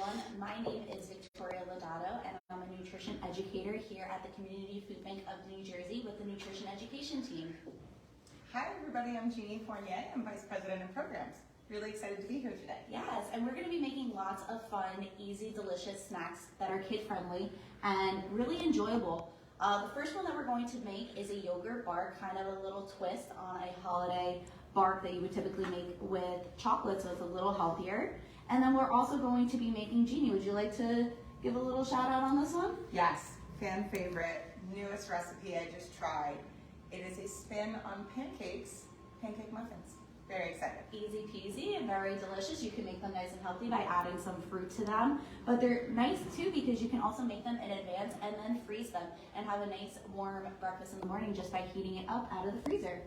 everyone. My name is Victoria Lodato, and I'm a nutrition educator here at the Community Food Bank of New Jersey with the nutrition education team. Hi everybody, I'm Jeannie. I'm Vice President of Programs. Really excited to be here today. Yes, and we're going to be making lots of fun, easy, delicious snacks that are kid-friendly and really enjoyable. The first one that we're going to make is a yogurt bar, kind of a little twist on a holiday bar that you would typically make with chocolate, so it's a little healthier. And then we're also going to be making, Jeannie, would you like to give a little shout out on this one? Yes, fan favorite, newest recipe I just tried. It is a spin on pancakes, pancake muffins. Very excited. Easy peasy and very delicious. You can make them nice and healthy by adding some fruit to them. But they're nice too because you can also make them in advance and then freeze them and have a nice warm breakfast in the morning just by heating it up out of the freezer.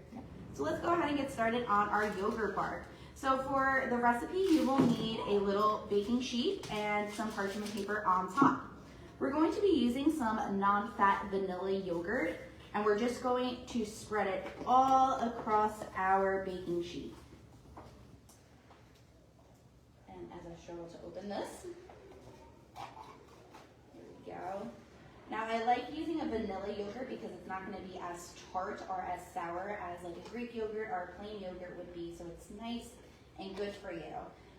So let's go ahead and get started on our yogurt bar. So for the recipe, you will need a little baking sheet and some parchment paper on top. We're going to be using some non-fat vanilla yogurt, and we're just going to spread it all across our baking sheet. And as I struggle to open this, here we go. Now I like using a vanilla yogurt because it's not going to be as tart or as sour as like a Greek yogurt or a plain yogurt would be, so it's nice and good for you.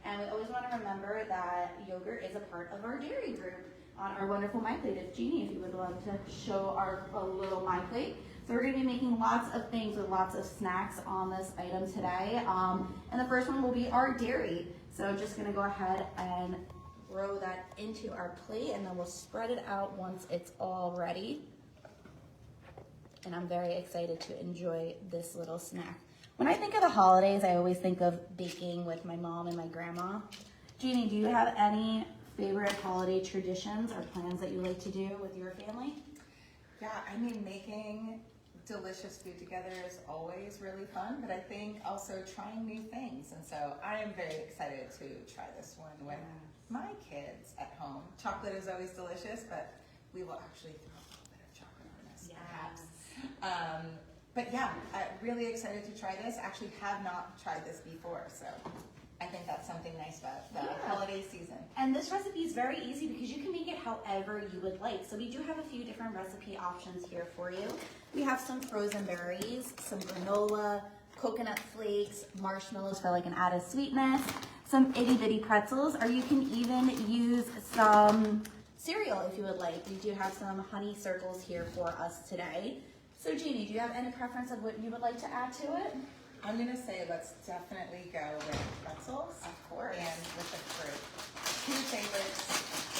And we always want to remember that yogurt is a part of our dairy group on our wonderful My Plate. If Jeannie, if you would love to show our little My Plate. So we're going to be making lots of things with lots of snacks on this item today. And the first one will be our dairy. So I'm just going to go ahead and throw that into our plate, and then we'll spread it out once it's all ready. And I'm very excited to enjoy this little snack. When I think of the holidays, I always think of baking with my mom and my grandma. Jeannie, do you have any favorite holiday traditions or plans that you like to do with your family? Yeah, I mean, making delicious food together is always really fun, but I think also trying new things. And so I am very excited to try this one with my kids at home. Chocolate is always delicious, but we will actually throw a little bit of chocolate on this, perhaps. But yeah, really excited to try this. Actually have not tried this before, so I think that's something nice about the holiday season. And this recipe is very easy because you can make it however you would like. So we do have a few different recipe options here for you. We have some frozen berries, some granola, coconut flakes, marshmallows for like an added sweetness, some itty bitty pretzels, or you can even use some cereal if you would like. We do have some honey circles here for us today. So Jeannie, do you have any preference of what you would like to add to it? I'm going to say let's definitely go with pretzels. Of course. And with the fruit. Two favorites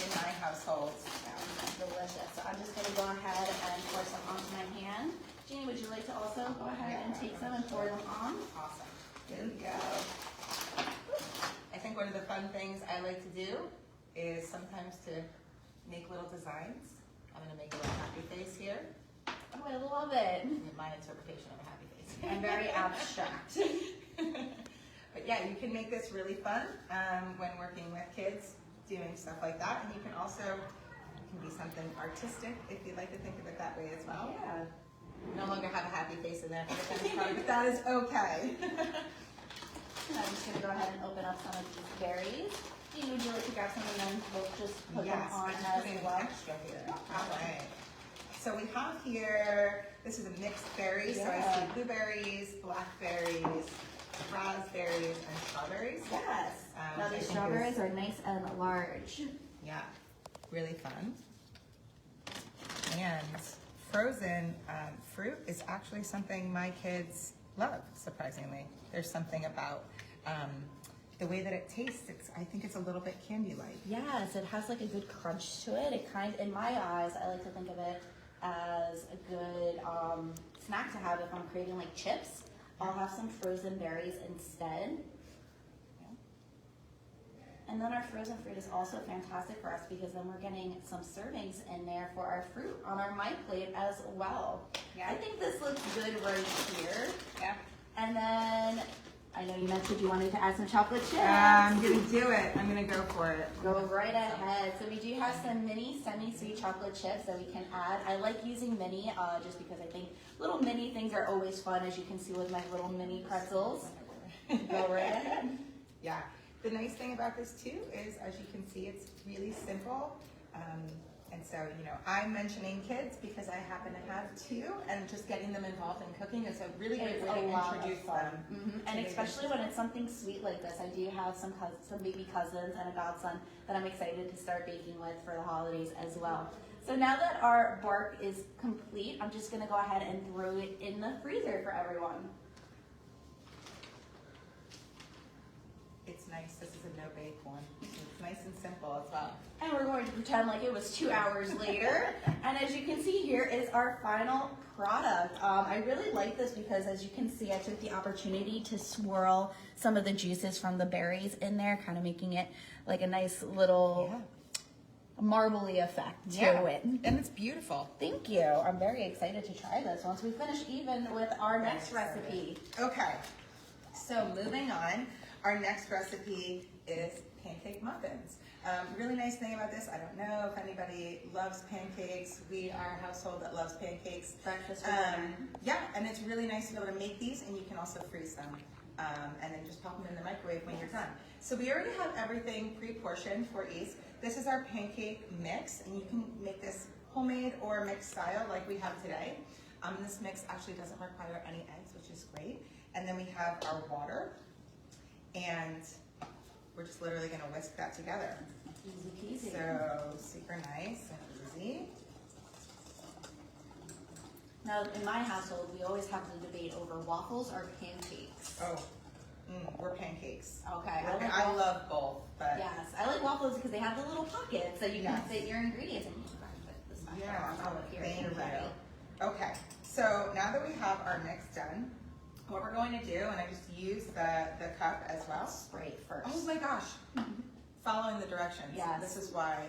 in my household. Delicious. So I'm just going to go ahead and pour some onto my hand. Jeannie, would you like to also go ahead and take some and pour them on? Awesome. Here we go. I think one of the fun things I like to do is sometimes to make little designs. I'm going to make a little happy face here. Oh, I love it. My interpretation of a happy face. I'm very abstract. But yeah, you can make this really fun when working with kids, doing stuff like that. And you can also, it can be something artistic if you'd like to think of it that way as well. Yeah. No longer have a happy face in there for the finished product, but that is okay. I'm just going to go ahead and open up some of these berries. Jeannie, would you like to grab some and then we'll just put them on as well? Extra here. All right. So we have here, this is a mixed berry, so I see blueberries, blackberries, raspberries, and strawberries. Yes. Now these strawberries are nice and large. Yeah, really fun. And frozen fruit is actually something my kids love, surprisingly. There's something about the way that it tastes. I think it's a little bit candy-like. Yes, it has like a good crunch to it. It kind, in my eyes, I like to think of it as a good snack to have if I'm craving like chips. I'll have some frozen berries instead. And then our frozen fruit is also fantastic for us because then we're getting some servings in there for our fruit on our My Plate as well. Yeah. I think this looks good right here. Yeah. And then I know you mentioned you wanted to add some chocolate chips. I'm gonna do it. I'm gonna go for it. Go right ahead. So we do have some mini semi-sweet chocolate chips that we can add. I like using mini just because I think little mini things are always fun, as you can see with my little mini pretzels. Go right ahead. Yeah. the nice thing about this too is, as you can see, it's really simple. And so, you know, I'm mentioning kids because I happen to have two, and just getting them involved in cooking is a really great way to introduce them. And especially when it's something sweet like this. I do have some baby cousins and a godson that I'm excited to start baking with for the holidays as well. So now that our bark is complete, I'm just gonna go ahead and throw it in the freezer for everyone. It's nice. This is a no-bake one. It's nice and simple as well. And we're going to pretend like it was 2 hours later. And as you can see, here is our final product. I really like this because, as you can see, I took the opportunity to swirl some of the juices from the berries in there, kind of making it like a nice little marbly effect to it. And it's beautiful. Thank you. I'm very excited to try this once we finish even with our next recipe. Okay, so moving on, our next recipe is pancake muffins. Really nice thing about this, I don't know if anybody loves pancakes. We are a household that loves pancakes. Breakfast for dinner. Yeah, and it's really nice to be able to make these, and you can also freeze them. And then just pop them in the microwave when you're done. So we already have everything pre-portioned for ease. This is our pancake mix, and you can make this homemade or mixed style like we have today. This mix actually doesn't require any eggs, which is great. And then we have our water, and we're just literally gonna whisk that together. Easy peasy. So super nice and easy. Now, in my household, we always have the debate over waffles or pancakes. Oh, we're pancakes. Okay. I love both, but yes, I like waffles because they have the little pockets that you can fit your ingredients in. yeah, thank you. Ready. Okay, so now that we have our mix done, what we're going to do, and I just use the cup as well. Spray it first. Oh my gosh, following the directions. Yes. This is why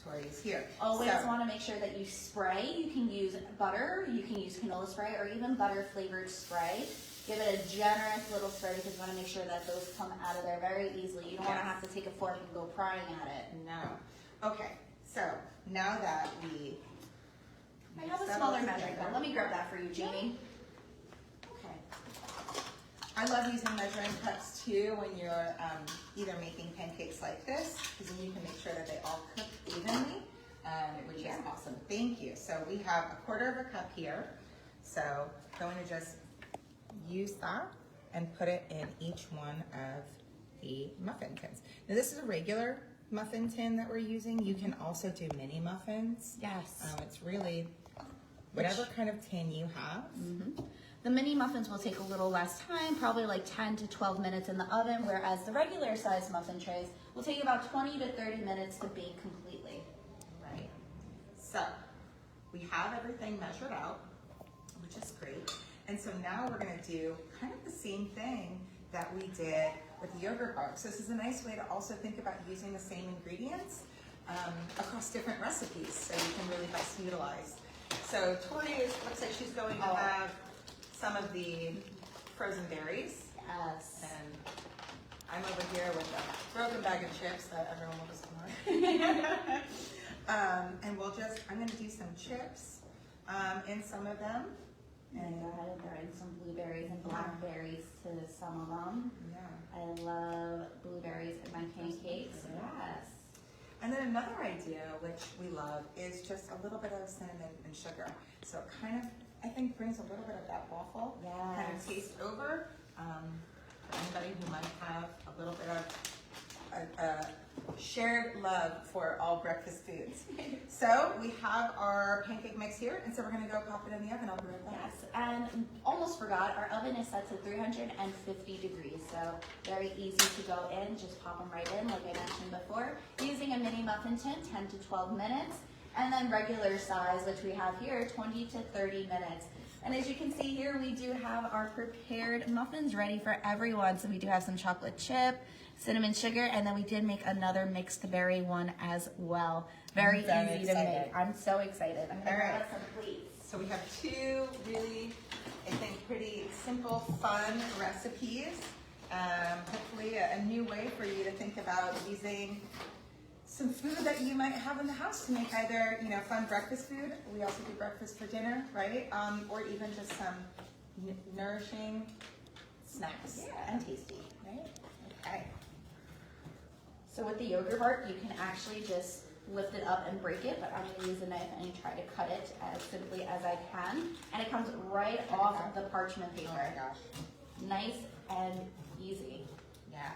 Tori is here. Always want to make sure that you spray. You can use butter, you can use canola spray, or even butter flavored spray. Give it a generous little spray because you want to make sure that those come out of there very easily. You don't want to have to take a fork and go prying at it. No. Okay, so now that we I have a smaller measuring cup. Let me grab that for you, Jeannie. Okay. I love using measuring cups too when you're either making pancakes like this, because then you can make sure that they all cook evenly, which is awesome. Thank you. So we have 1/4 of a cup here. So going to just use that and put it in each one of the muffin tins. Now this is a regular muffin tin that we're using. You can also do mini muffins. Yes. It's really whatever kind of tin you have. The mini muffins will take a little less time, probably like 10 to 12 minutes in the oven, whereas the regular size muffin trays will take about 20 to 30 minutes to bake completely. Right. So we have everything measured out, which is great. And so now we're gonna do kind of the same thing that we did with the yogurt bark. So this is a nice way to also think about using the same ingredients across different recipes, so you can really best utilize. So Tori looks like she's going to have some of the frozen berries. Yes. And I'm over here with a broken bag of chips that everyone will just ignore. And I'm gonna do some chips in some of them. And go ahead and throw in some blueberries and blackberries to some of them. Yeah. I love blueberries in my pancakes. Yes. And then another idea, which we love, is just a little bit of cinnamon and sugar. So it kind of, I think, brings a little bit of that waffle kind of taste over. For anybody who might have a little bit of a shared love for all breakfast foods. So we have our pancake mix here, and so we're gonna go pop it in the oven. I'll be right back. Yes, and almost forgot, our oven is set to 350 degrees, so very easy to go in. Just pop them right in, like I mentioned before. Using a mini muffin tin, 10 to 12 minutes, and then regular size, which we have here, 20 to 30 minutes. And as you can see here, we do have our prepared muffins ready for everyone. So we do have some chocolate chip, cinnamon sugar, and then we did make another mixed berry one as well. Very easy to make. I'm so excited. I'm gonna grab some plates. So we have two really, I think, pretty simple, fun recipes. Hopefully a new way for you to think about using some food that you might have in the house to make either, fun breakfast food. We also do breakfast for dinner, right? Or even just some nourishing snacks. Yeah, and tasty. Right? Okay. So with the yogurt part, you can actually just lift it up and break it, but I'm gonna use a knife and try to cut it as simply as I can. And it comes right off of the parchment paper. Oh my gosh. Nice and easy. Yeah.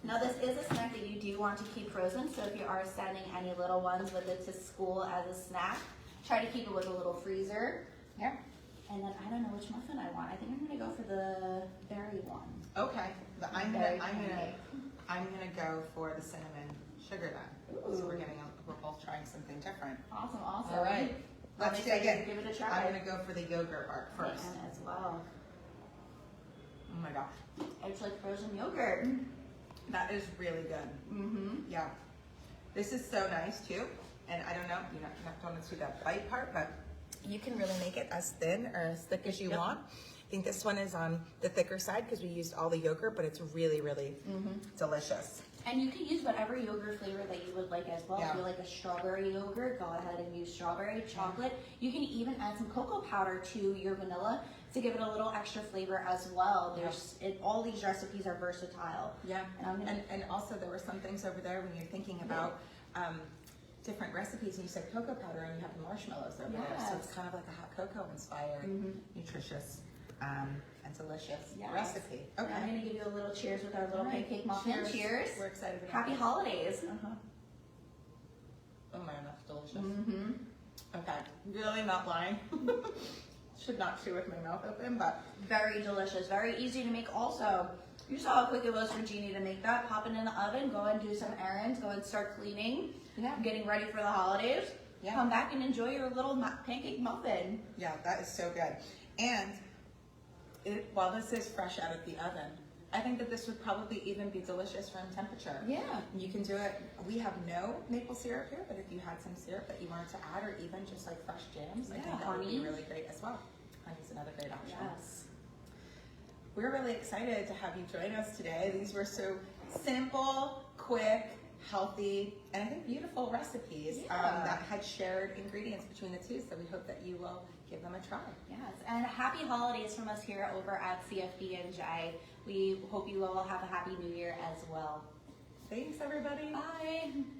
Now this is a snack that you do want to keep frozen, so if you are sending any little ones with it to school as a snack, try to keep it with a little freezer. Yeah. And then I don't know which muffin I want. I think I'm gonna go for the berry one. Okay. But I'm Berry gonna pancake. go for the cinnamon sugar then. So we're both trying something different. Awesome, awesome. All right. Let's take it. Give it a try. I'm gonna go for the yogurt part first. And as well. Oh my gosh. It's like frozen yogurt. That is really good. Mm-hmm. Yeah. This is so nice too. And I don't know, you don't want to see that bite part, but you can really make it as thin or as thick as you want. I think this one is on the thicker side because we used all the yogurt, but it's really, really delicious. And you can use whatever yogurt flavor that you would like as well. Yeah. If you like a strawberry yogurt, go ahead and use strawberry, chocolate. You can even add some cocoa powder to your vanilla to give it a little extra flavor as well. All these recipes are versatile. Yeah, And and also there were some things over there when you're thinking about different recipes, and you said cocoa powder, and you have the marshmallows over there, so it's kind of like a hot cocoa inspired, nutritious and delicious recipe. Okay, I'm gonna give you a little cheers with our little pancake muffin. Cheers. We're excited about Happy it. holidays. Oh man, that's delicious. Okay, really not lying. Should not chew with my mouth open, but Very delicious, very easy to make also. You saw how quick it was for Jeannie to make that. Pop it in the oven, go and do some errands, go and start cleaning, getting ready for the holidays. Yeah. Come back and enjoy your little pancake muffin. yeah, that is so good. And while this is fresh out of the oven, I think that this would probably even be delicious room temperature. Yeah. You can do it. We have no maple syrup here, but if you had some syrup that you wanted to add, or even just like fresh jams, I think that would be honey. really great as well. Honey's another great option. Yes. We're really excited to have you join us today. These were so simple, quick, healthy, and I think beautiful recipes that had shared ingredients between the two, so we hope that you will give them a try. Yes, and happy holidays from us here over at CFBNJ. We hope you all have a happy new year as well. Thanks, everybody. Bye.